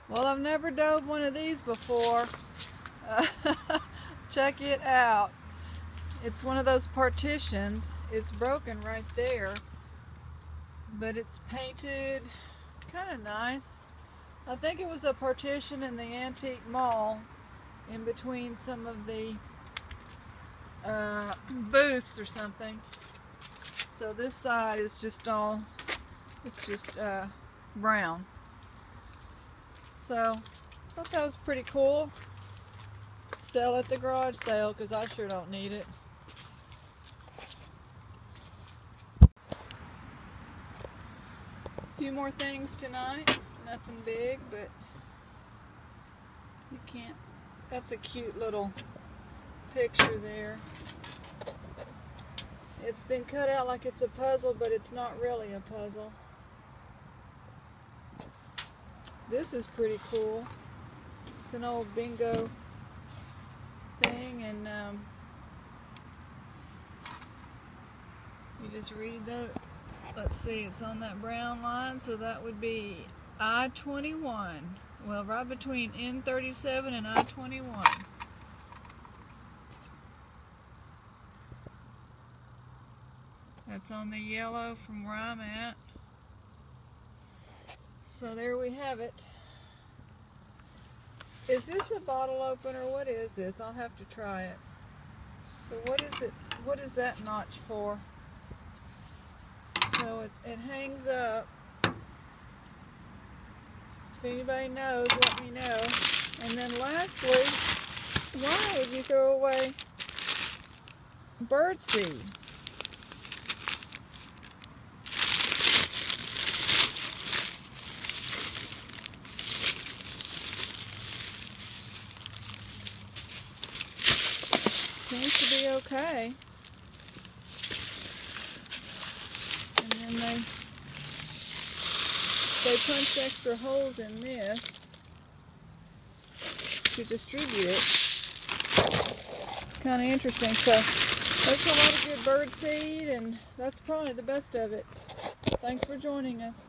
Well, I've never dove one of these before. Check it out. It's one of those partitions. It's broken right there, but it's painted kind of nice. I think it was a partition in the antique mall in between some of the booths or something. So this side is just all, it's just brown. So I thought that was pretty cool. Sell at the garage sale because I sure don't need it. A few more things tonight. Nothing big, but you can't. That's a cute little picture there. It's been cut out like it's a puzzle, but it's not really a puzzle. This is pretty cool. It's an old bingo thing, and you just read the, let's see, it's on that brown line, so that would be I-21. Well, right between N37 and I-21. That's on the yellow from where I'm at. So there we have it. Is this a bottle opener? What is this? I'll have to try it. But what is it? What is that notch for? So it hangs up. If anybody knows, let me know. And then lastly, why would you throw away birdseed? Seems to be okay. And then they punched extra holes in this to distribute it. It's kind of interesting. So that's a lot of good bird seed, and that's probably the best of it. Thanks for joining us.